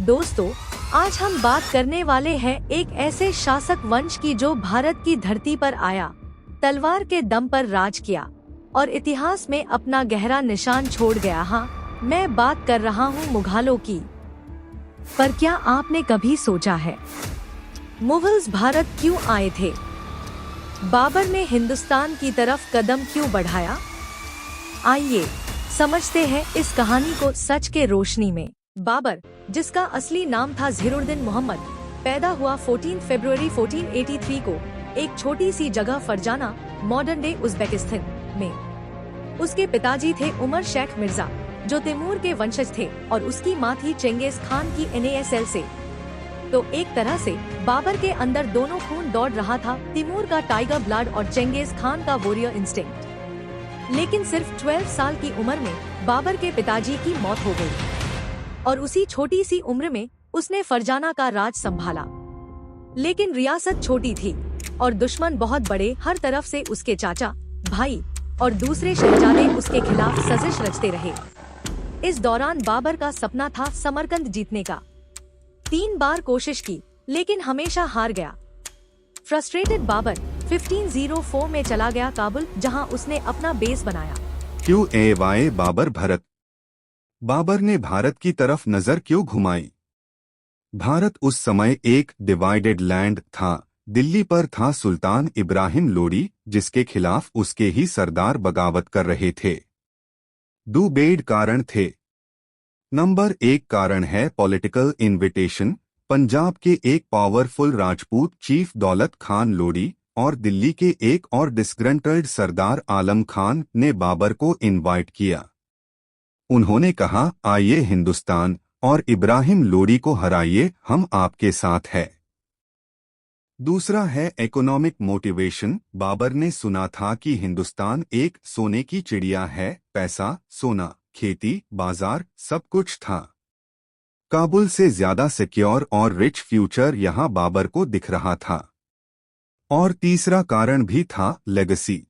दोस्तों, आज हम बात करने वाले हैं एक ऐसे शासक वंश की जो भारत की धरती पर आया, तलवार के दम पर राज किया और इतिहास में अपना गहरा निशान छोड़ गया। हाँ, मैं बात कर रहा हूँ मुगलों की। पर क्या आपने कभी सोचा है, मुगल्स भारत क्यों आए थे? बाबर ने हिंदुस्तान की तरफ कदम क्यों बढ़ाया? आइए समझते हैं इस कहानी को सच के रोशनी में। बाबर, जिसका असली नाम था ज़हीरुद्दीन मोहम्मद, पैदा हुआ 14 फरवरी 1483 को एक छोटी सी जगह फरजाना, मॉडर्न डे उज़्बेकिस्तान में। उसके पिताजी थे उमर शेख मिर्जा, जो तैमूर के वंशज थे, और उसकी माँ थी चेंगिस खान की NASL से। तो एक तरह से बाबर के अंदर दोनों खून दौड़ रहा था, तैमूर का टाइगर ब्लड और चेंगिस खान का वॉरियर इंस्टिंक्ट। लेकिन सिर्फ 12 साल की उम्र में बाबर के पिताजी की मौत हो गई और उसी छोटी सी उम्र में उसने फरजाना का राज संभाला। लेकिन रियासत छोटी थी और दुश्मन बहुत बड़े, हर तरफ से उसके चाचा, भाई और दूसरे शहजादे उसके खिलाफ साजिश रचते रहे। इस दौरान बाबर का सपना था समरकंद जीतने का। 3 बार कोशिश की लेकिन हमेशा हार गया। फ्रस्ट्रेटेड बाबर 1504 में चला गया काबुल, जहां उसने अपना बेस बनाया। QAY बाबर भारत। बाबर ने भारत की तरफ नजर क्यों घुमाई? भारत उस समय एक डिवाइडेड लैंड था। दिल्ली पर था सुल्तान इब्राहिम लोदी, जिसके खिलाफ उसके ही सरदार बगावत कर रहे थे। 2 बेड कारण थे। नंबर 1 कारण है पॉलिटिकल इन्विटेशन। पंजाब के एक पावरफुल राजपूत चीफ दौलत खान लोदी और दिल्ली के एक और डिस्ग्रंटल्ड सरदार आलम खान ने बाबर को इनवाइट किया। उन्होंने कहा, आइए हिंदुस्तान और इब्राहिम लोदी को हराइए, हम आपके साथ है। दूसरा है इकोनॉमिक मोटिवेशन। बाबर ने सुना था कि हिंदुस्तान एक सोने की चिड़िया है, पैसा, सोना, खेती, बाजार सब कुछ था। काबुल से ज्यादा सिक्योर और रिच फ्यूचर यहां बाबर को दिख रहा था। और तीसरा कारण भी था, लेगेसी।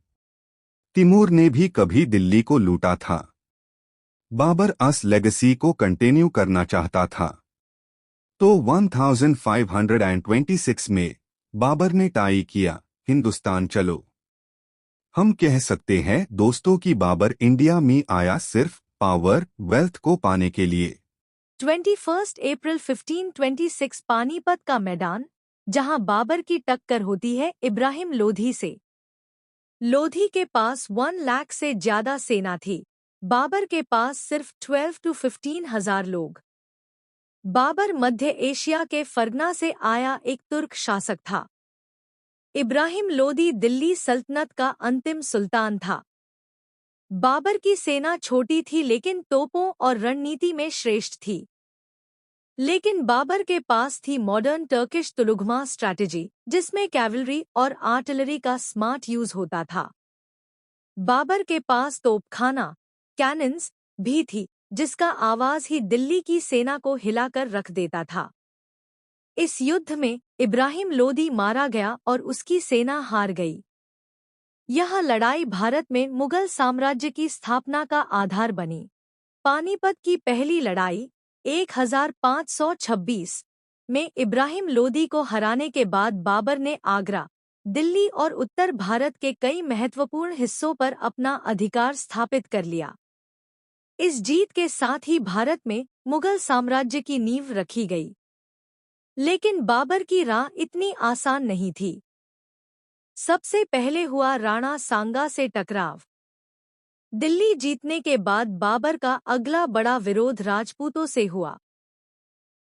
तैमूर ने भी कभी दिल्ली को लूटा था। बाबर अस लेगेसी को कंटिन्यू करना चाहता था। तो 1526 में बाबर ने टाई किया, हिंदुस्तान चलो। हम कह सकते हैं दोस्तों कि बाबर इंडिया में आया सिर्फ पावर, वेल्थ को पाने के लिए। 21 अप्रैल 1526 पानीपत का मैदान, जहां बाबर की टक्कर होती है इब्राहिम लोधी से। लोधी के पास 1 लाख से ज्यादा सेना थी, बाबर के पास सिर्फ 12 to 15 हजार लोग। बाबर मध्य एशिया के फरगना से आया एक तुर्क शासक था। इब्राहिम लोदी दिल्ली सल्तनत का अंतिम सुल्तान था। बाबर की सेना छोटी थी लेकिन तोपों और रणनीति में श्रेष्ठ थी। लेकिन बाबर के पास थी मॉडर्न टर्किश तुलुगमा स्ट्रैटेजी, जिसमें कैवलरी और आर्टिलरी का स्मार्ट यूज होता था। बाबर के पास तोपखाना, कैनन्स भी थी, जिसका आवाज ही दिल्ली की सेना को हिलाकर रख देता था। इस युद्ध में इब्राहिम लोदी मारा गया और उसकी सेना हार गई। यह लड़ाई भारत में मुगल साम्राज्य की स्थापना का आधार बनी। पानीपत की पहली लड़ाई 1526 में इब्राहिम लोदी को हराने के बाद बाबर ने आगरा, दिल्ली और उत्तर भारत के कई महत्वपूर्ण हिस्सों पर अपना अधिकार स्थापित कर लिया। इस जीत के साथ ही भारत में मुगल साम्राज्य की नींव रखी गई। लेकिन बाबर की राह इतनी आसान नहीं थी। सबसे पहले हुआ राणा सांगा से टकराव। दिल्ली जीतने के बाद बाबर का अगला बड़ा विरोध राजपूतों से हुआ,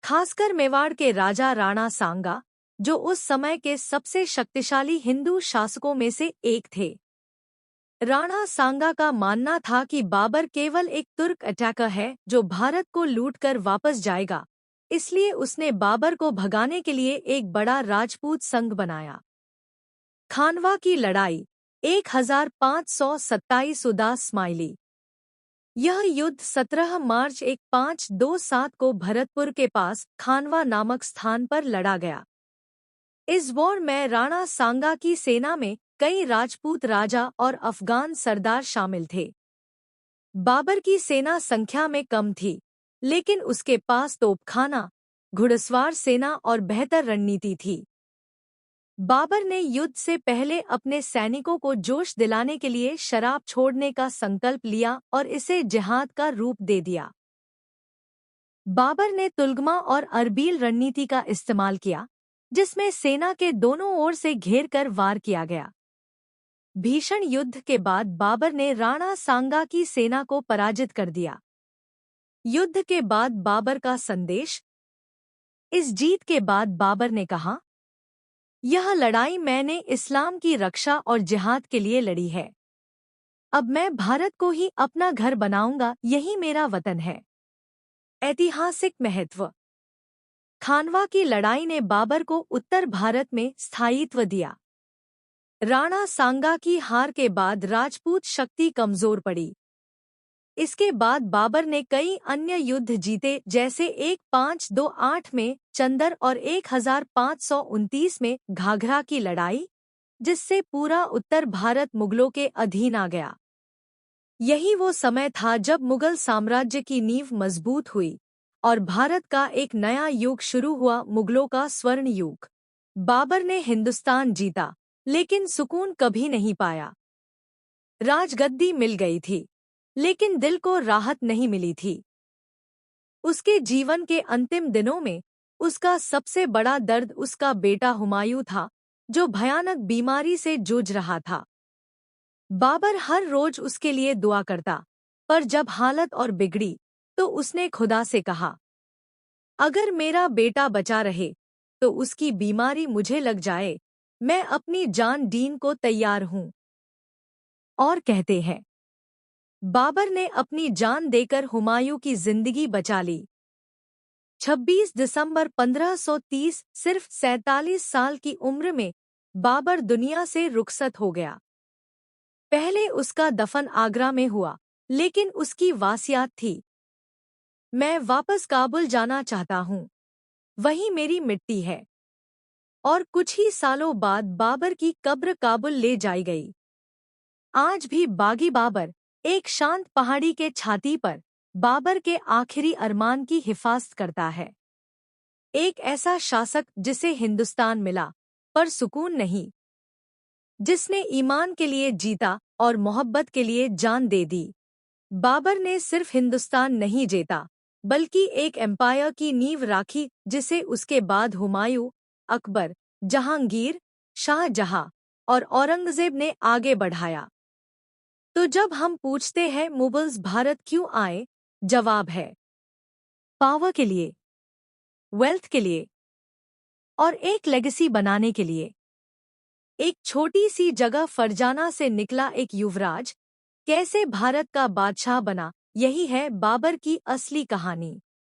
खासकर मेवाड़ के राजा राणा सांगा, जो उस समय के सबसे शक्तिशाली हिंदू शासकों में से एक थे। राणा सांगा का मानना था कि बाबर केवल एक तुर्क अटैकर है जो भारत को लूटकर वापस जाएगा, इसलिए उसने बाबर को भगाने के लिए एक बड़ा राजपूत संघ बनाया। खानवा की लड़ाई 1527 उदास स्माइली। यह युद्ध 17 मार्च 1527 को भरतपुर के पास खानवा नामक स्थान पर लड़ा गया। इस वॉर में राणा सांगा की सेना में कई राजपूत राजा और अफगान सरदार शामिल थे। बाबर की सेना संख्या में कम थी, लेकिन उसके पास तोपखाना, घुड़सवार सेना और बेहतर रणनीति थी। बाबर ने युद्ध से पहले अपने सैनिकों को जोश दिलाने के लिए शराब छोड़ने का संकल्प लिया और इसे जिहाद का रूप दे दिया। बाबर ने तुलगमा और अरबील रणनीति का इस्तेमाल किया, जिसमें सेना के दोनों ओर से घेरकर वार किया गया। भीषण युद्ध के बाद बाबर ने राणा सांगा की सेना को पराजित कर दिया। युद्ध के बाद बाबर का संदेश। इस जीत के बाद बाबर ने कहा, यह लड़ाई मैंने इस्लाम की रक्षा और जिहाद के लिए लड़ी है। अब मैं भारत को ही अपना घर बनाऊंगा, यही मेरा वतन है। ऐतिहासिक महत्व। खानवा की लड़ाई ने बाबर को उत्तर भारत में स्थायित्व दिया। राणा सांगा की हार के बाद राजपूत शक्ति कमजोर पड़ी। इसके बाद बाबर ने कई अन्य युद्ध जीते, जैसे 1528 में चंदर और 1529 में घाघरा की लड़ाई, जिससे पूरा उत्तर भारत मुगलों के अधीन आ गया। यही वो समय था जब मुगल साम्राज्य की नींव मजबूत हुई और भारत का एक नया युग शुरू हुआ, मुगलों का स्वर्ण युग। बाबर ने हिंदुस्तान जीता, लेकिन सुकून कभी नहीं पाया। राजगद्दी मिल गई थी, लेकिन दिल को राहत नहीं मिली थी। उसके जीवन के अंतिम दिनों में उसका सबसे बड़ा दर्द उसका बेटा हुमायूं था, जो भयानक बीमारी से जूझ रहा था। बाबर हर रोज उसके लिए दुआ करता, पर जब हालत और बिगड़ी तो उसने खुदा से कहा, अगर मेरा बेटा बचा रहे तो उसकी बीमारी मुझे लग जाए, मैं अपनी जान दीन को तैयार हूं। और कहते हैं, बाबर ने अपनी जान देकर हुमायूं की जिंदगी बचा ली। 26 दिसंबर 1530 सिर्फ 47 साल की उम्र में बाबर दुनिया से रुखसत हो गया। पहले उसका दफन आगरा में हुआ, लेकिन उसकी वासियात थी, मैं वापस काबुल जाना चाहता हूँ, वहीं मेरी मिट्टी है। और कुछ ही सालों बाद बाबर की कब्र काबुल ले जाई गई। आज भी बागी बाबर, एक शांत पहाड़ी के छाती पर, बाबर के आखिरी अरमान की हिफाजत करता है। एक ऐसा शासक जिसे हिंदुस्तान मिला, पर सुकून नहीं, जिसने ईमान के लिए जीता और मोहब्बत के लिए जान दे दी। बाबर ने सिर्फ हिंदुस्तान नहीं जीता, बल्कि एक एम्पायर की नींव राखी, जिसे उसके बाद हुमायूं, अकबर, जहांगीर, शाहजहां और औरंगजेब ने आगे बढ़ाया। तो जब हम पूछते हैं मुगल्स भारत क्यों आए, जवाब है पावर के लिए, वेल्थ के लिए और एक लेगेसी बनाने के लिए। एक छोटी सी जगह फरजाना से निकला एक युवराज कैसे भारत का बादशाह बना, यही है बाबर की असली कहानी।